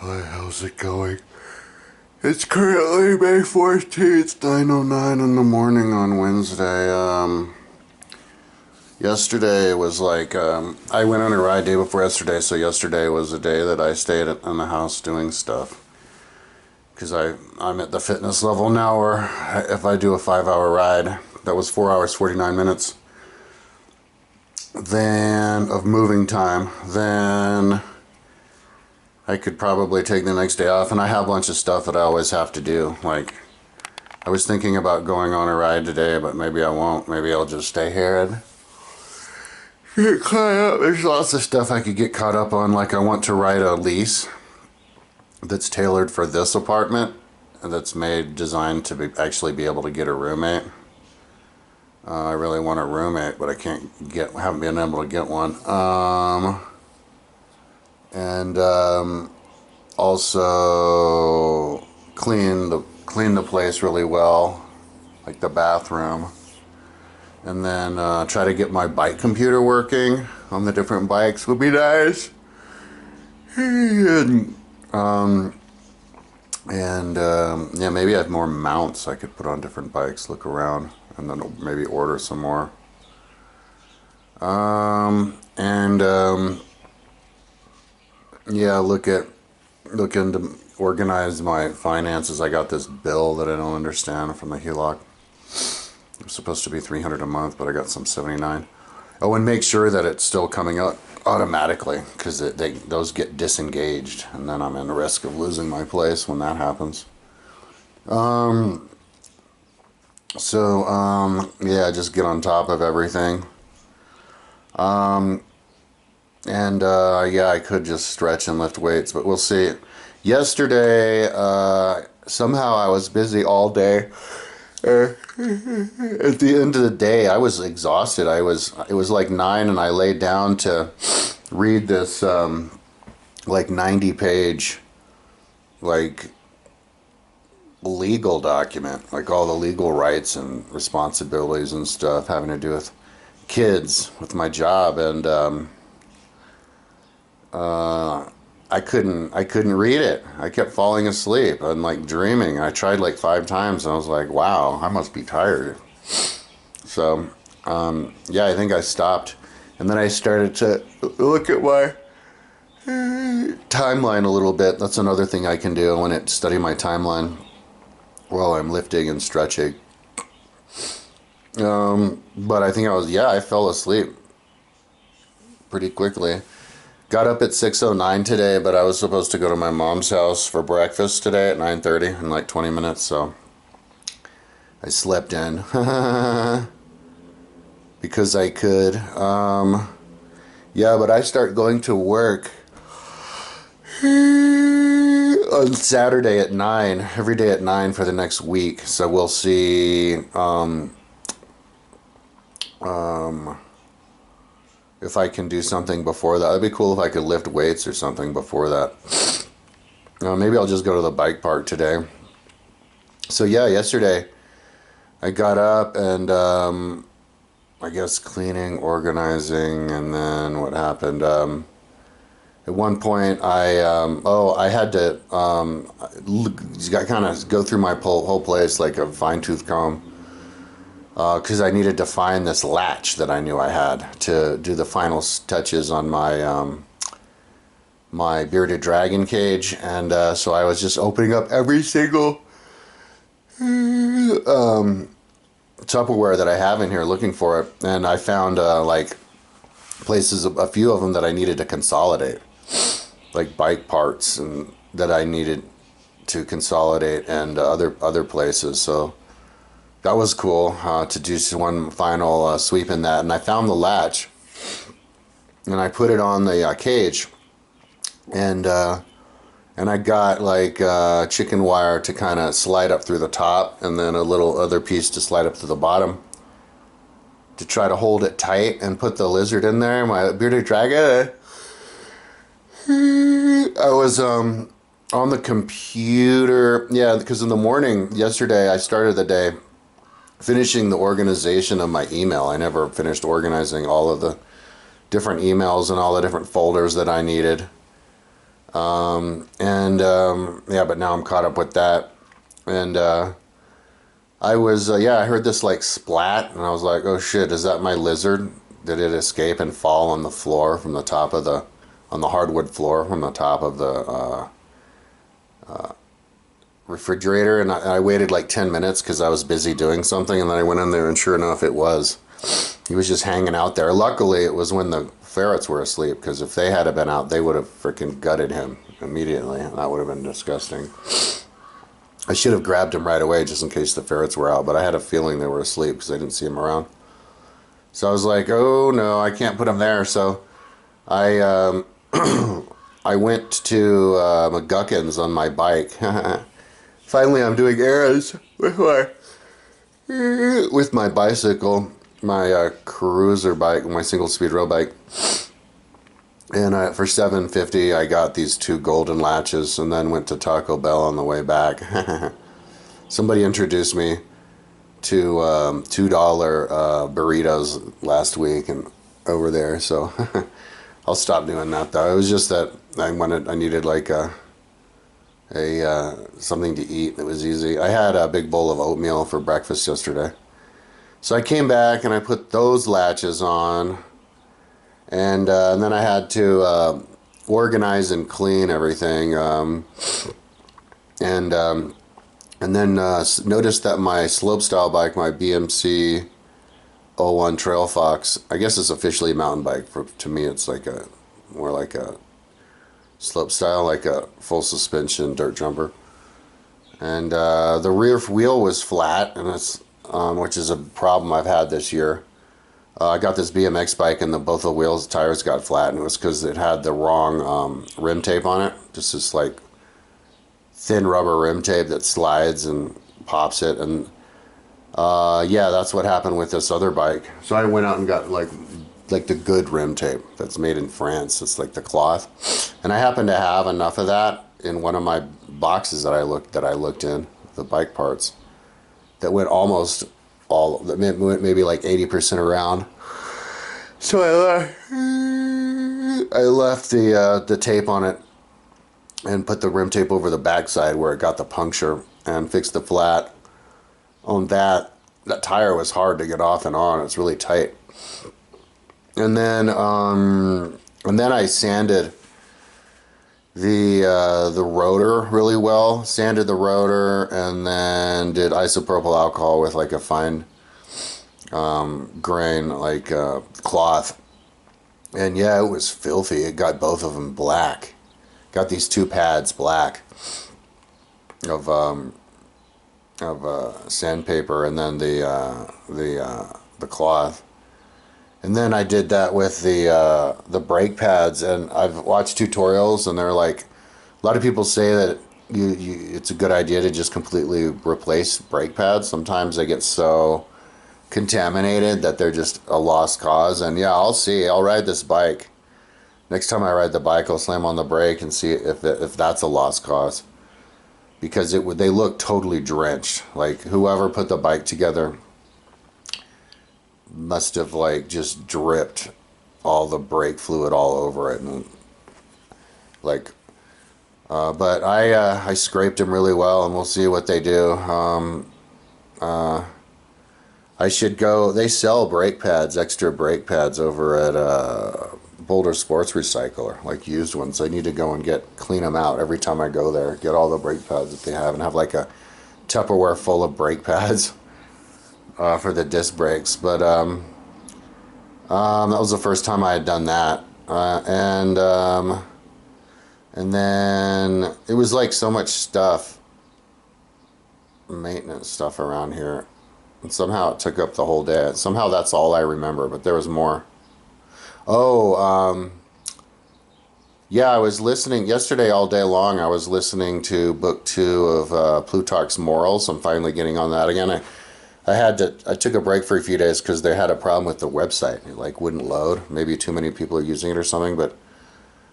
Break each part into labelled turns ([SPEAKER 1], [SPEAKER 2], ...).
[SPEAKER 1] Hi, how's it going? It's currently May 14th, 9:09 in the morning on Wednesday. Yesterday was like, I went on a ride day before yesterday, so yesterday was a day that I stayed in the house doing stuff. Because I'm at the fitness level now where if I do a 5-hour ride, that was 4 hours, 49 minutes, then of moving time, then I could probably take the next day off, and I have a bunch of stuff that I always have to do. Like, I was thinking about going on a ride today, but maybe I won't. Maybe I'll just stay here and get caught up. There's lots of stuff I could get caught up on. Like, I want to write a lease that's tailored for this apartment, and that's designed to actually be able to get a roommate. I really want a roommate, but I haven't been able to get one. And also clean the place really well, like the bathroom, and then try to get my bike computer working on the different bikes would be nice. Yeah, maybe I have more mounts I could put on different bikes. Look around and then maybe order some more. Yeah, look into organize my finances. I got this bill that I don't understand from the HELOC. It's supposed to be $300 a month, but I got some $79. Oh, and make sure that it's still coming out automatically, because those get disengaged, and then I'm in risk of losing my place when that happens. Yeah, just get on top of everything. Yeah, I could just stretch and lift weights, but we'll see. Yesterday, somehow I was busy all day. At the end of the day, I was exhausted. It was like 9, and I laid down to read this, like 90-page, like, legal document, like all the legal rights and responsibilities and stuff having to do with kids, with my job, and I couldn't read it. I kept falling asleep and like dreaming. I tried like 5 times, and I was like, wow, I must be tired. So yeah, I think I stopped, and then I started to look at my timeline a little bit. That's another thing I can do. I want to study my timeline while I'm lifting and stretching. But I think I fell asleep pretty quickly. Got up at 6:09 today, but I was supposed to go to my mom's house for breakfast today at 9:30 in like 20 minutes, so I slept in because I could. Yeah, but I start going to work on Saturday at 9, every day at 9 for the next week, so we'll see if I can do something before that. It'd be cool if I could lift weights or something before that. Maybe I'll just go to the bike park today. So yeah, yesterday I got up and I guess cleaning, organizing, and then what happened? At one point I had to kind of go through my whole place like a fine-tooth comb. Because I needed to find this latch that I knew I had to do the final touches on my my bearded dragon cage, and so I was just opening up every single Tupperware that I have in here looking for it, and I found like places, a few of them that I needed to consolidate, like bike parts and that I needed to consolidate, and other places. So that was cool to do one final sweep in that. And I found the latch, and I put it on the cage, and I got like chicken wire to kind of slide up through the top, and then a little other piece to slide up to the bottom to try to hold it tight and put the lizard in there, my bearded dragon. I was on the computer, yeah, because in the morning yesterday I started the day finishing the organization of my email. I never finished organizing all of the different emails and all the different folders that I needed. Yeah, but now I'm caught up with that. And I heard this like splat, and I was like, oh shit, is that my lizard? Did it escape and fall on the floor from the top of on the hardwood floor from the top of the refrigerator? And I waited like 10 minutes because I was busy doing something, and then I went in there, and sure enough, it was. He was just hanging out there. Luckily, it was when the ferrets were asleep, because if they had been out, they would have freaking gutted him immediately, and that would have been disgusting. I should have grabbed him right away just in case the ferrets were out, but I had a feeling they were asleep because I didn't see him around. So I was like, oh no, I can't put him there. So I I went to McGuckin's on my bike. Finally, I'm doing errands with my bicycle, my cruiser bike, my single-speed road bike. And for $7.50, I got these 2 golden latches, and then went to Taco Bell on the way back. Somebody introduced me to $2 burritos last week and over there, so I'll stop doing that though. It was just that I needed like a something to eat that was easy. I had a big bowl of oatmeal for breakfast yesterday, so I came back and I put those latches on. And then I had to organize and clean everything, and then noticed that my slopestyle bike, my BMC 01 Trail Fox, I guess it's officially a mountain bike. To me, it's like more like a slopestyle, like a full suspension dirt jumper. And the rear wheel was flat, and it's which is a problem I've had this year. I got this BMX bike, and both the wheels, tires got flat, and it was because it had the wrong rim tape on it. Just this like thin rubber rim tape that slides and pops it, and yeah, that's what happened with this other bike. So I went out and got like the good rim tape that's made in France. It's like the cloth, and I happen to have enough of that in one of my boxes that I looked in, the bike parts, that went almost all, maybe like 80% around. So I left the tape on it and put the rim tape over the backside where it got the puncture, and fixed the flat on that. That tire was hard to get off and on. It's really tight. And then I sanded the rotor really well. Sanded the rotor, and then did isopropyl alcohol with like a fine grain like cloth. And yeah, it was filthy. It got both of them black. Got these 2 pads black of sandpaper, and then the cloth. And then I did that with the brake pads, and I've watched tutorials, and they're like, a lot of people say that it's a good idea to just completely replace brake pads. Sometimes they get so contaminated that they're just a lost cause. And yeah, I'll ride this bike. Next time I ride the bike, I'll slam on the brake and see if that's a lost cause, because they look totally drenched. Like whoever put the bike together must have like just dripped all the brake fluid all over it, and like but I scraped them really well, and we'll see what they do. I should go. They sell brake pads, extra brake pads over at Boulder Sports Recycler, like used ones. I need to go and clean them out every time I go there. Get all the brake pads that they have, and have like a Tupperware full of brake pads for the disc brakes. But that was the first time I had done that, and then it was like so much stuff, maintenance stuff around here, and somehow it took up the whole day. Somehow that's all I remember, but there was more. Yeah, I was listening yesterday all day long. I was listening to book 2 of Plutarch's Morals. I'm finally getting on that again. I took a break for a few days because they had a problem with the website. It like wouldn't load. Maybe too many people are using it or something. But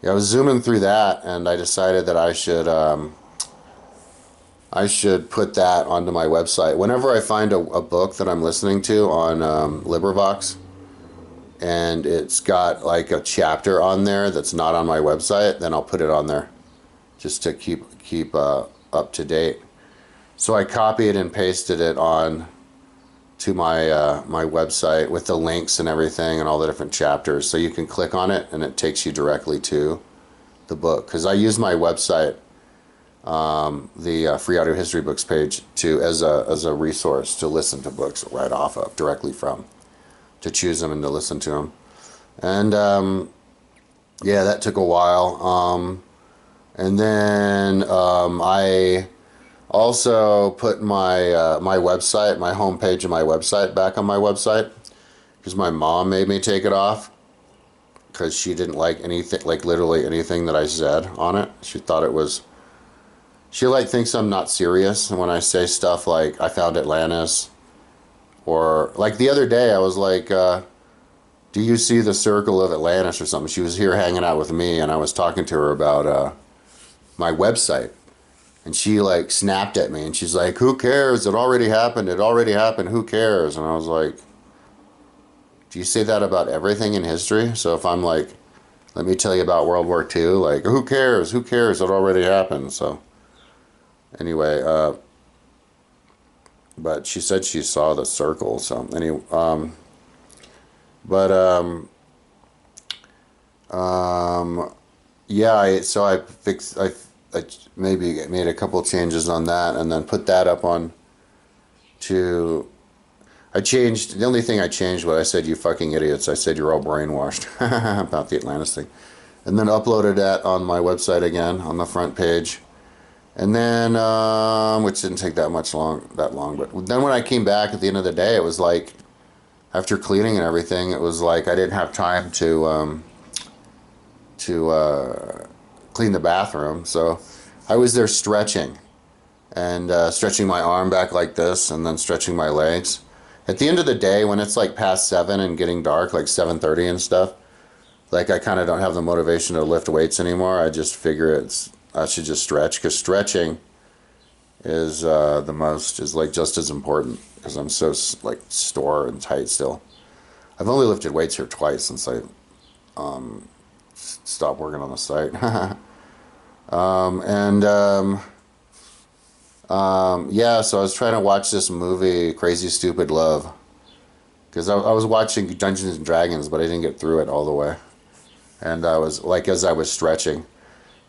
[SPEAKER 1] yeah, I was zooming through that, and I decided that I should put that onto my website. Whenever I find a book that I'm listening to on LibriVox, and it's got like a chapter on there that's not on my website, then I'll put it on there. just to keep up to date. So I copied and pasted it on to my website with the links and everything and all the different chapters. So you can click on it and it takes you directly to the book. Because I use my website, the Free Audio History Books page, as a resource to listen to books right off of, directly from, to choose them and to listen to them. And yeah, that took a while. And then I also put my website, my homepage of my website back on my website, because my mom made me take it off because she didn't like anything, like literally anything that I said on it. She thought it was, she like thinks I'm not serious when I say stuff like I found Atlantis, or like the other day I was like, do you see the circle of Atlantis or something? She was here hanging out with me and I was talking to her about my website. And she like snapped at me and she's like, who cares? It already happened. It already happened. Who cares? And I was like, do you say that about everything in history? So if I'm like, let me tell you about World War II, like, who cares? Who cares? It already happened. So anyway, but she said she saw the circle. So anyway, but yeah, so I fixed, I maybe made a couple changes on that and then put that up on to, I changed, the only thing I changed was I said, you fucking idiots. I said, you're all brainwashed about the Atlantis thing. And then uploaded that on my website again on the front page. And then, which didn't take that long, but then when I came back at the end of the day, it was like, after cleaning and everything, it was like I didn't have time to clean the bathroom. So I was there stretching and stretching my arm back like this and then stretching my legs. At the end of the day, when it's like past 7 and getting dark, like 7:30 and stuff, like I kind of don't have the motivation to lift weights anymore. I just figure I should just stretch, because stretching is like just as important, because I'm so like sore and tight still. I've only lifted weights here twice since I stopped working on the site. Yeah, so I was trying to watch this movie, Crazy Stupid Love, because I was watching Dungeons and Dragons, but I didn't get through it all the way. And I was like, as I was stretching,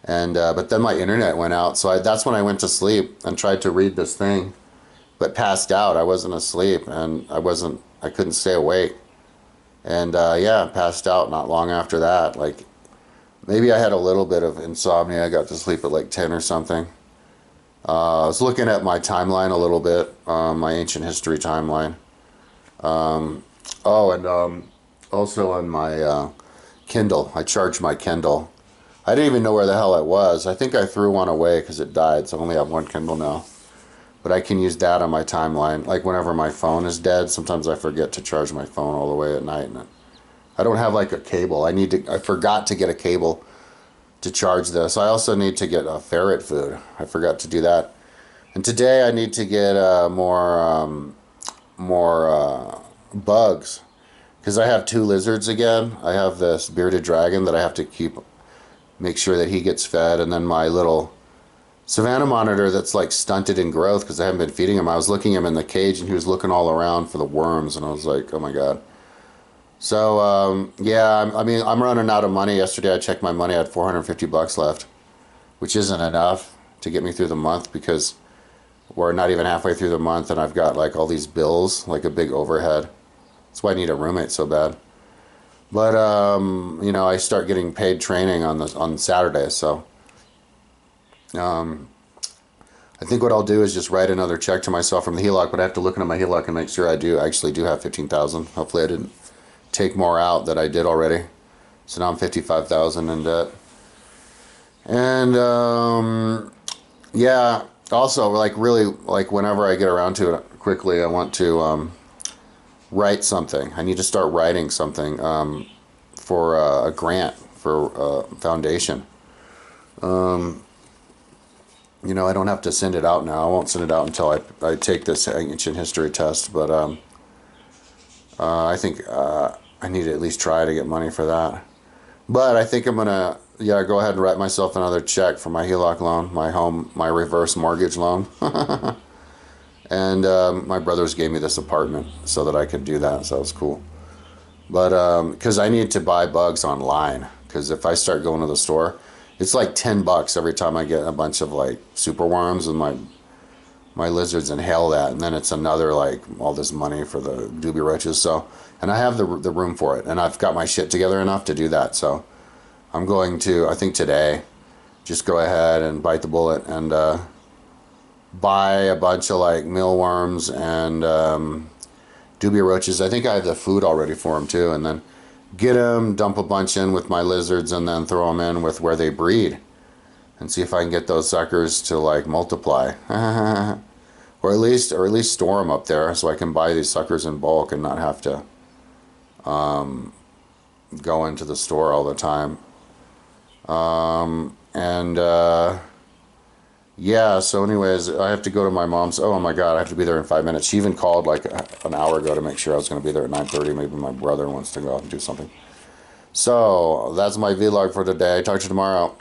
[SPEAKER 1] and but then my internet went out, so that's when I went to sleep and tried to read this thing, but passed out. I wasn't asleep, and I couldn't stay awake, and yeah, passed out not long after that. Like maybe I had a little bit of insomnia. I got to sleep at like 10 or something. I was looking at my timeline a little bit, my ancient history timeline. Also on my Kindle, I charged my Kindle. I didn't even know where the hell it was. I think I threw one away because it died, so I only have one Kindle now. But I can use that on my timeline. Like whenever my phone is dead, sometimes I forget to charge my phone all the way at night. And I don't have like a cable. I forgot to get a cable to charge this. I also need to get a ferret food. I forgot to do that. And today I need to get more bugs, because I have 2 lizards again. I have this bearded dragon that I have to make sure that he gets fed, and then my little Savannah monitor that's like stunted in growth because I haven't been feeding him. I was looking him in the cage and he was looking all around for the worms, and I was like, oh my god. So yeah, I mean, I'm running out of money. Yesterday I checked my money, I had $450 left, which isn't enough to get me through the month, because we're not even halfway through the month and I've got like all these bills, like a big overhead. That's why I need a roommate so bad. But you know, I start getting paid training on Saturday, so I think what I'll do is just write another check to myself from the HELOC, but I have to look into my HELOC and make sure I actually do have 15,000. Hopefully I didn't take more out that I did already. So now I'm 55,000 in debt. And yeah, also like really, like whenever I get around to it quickly, I want to write something. I need to start writing something for a grant for a foundation. You know, I don't have to send it out now. I won't send it out until I take this ancient history test, but I think I need to at least try to get money for that. But I think I'm gonna yeah, go ahead and write myself another check for my HELOC loan, my reverse mortgage loan. And my brothers gave me this apartment so that I could do that, so it was cool. But because I need to buy bugs online, because if I start going to the store, it's like $10 every time I get a bunch of like superworms, and my lizards inhale that, and then it's another like all this money for the doobie roaches. So, and I have the room for it, and I've got my shit together enough to do that. So I'm going to, I think today, just go ahead and bite the bullet and buy a bunch of like mealworms and doobie roaches. I think I have the food already for them too, and then get them, dump a bunch in with my lizards, and then throw them in with where they breed, and see if I can get those suckers to like multiply, or at least store them up there so I can buy these suckers in bulk and not have to go into the store all the time. Yeah, so anyways, I have to go to my mom's. Oh my God, I have to be there in 5 minutes. She even called like an hour ago to make sure I was going to be there at 9:30. Maybe my brother wants to go out and do something. So that's my vlog for today. Talk to you tomorrow.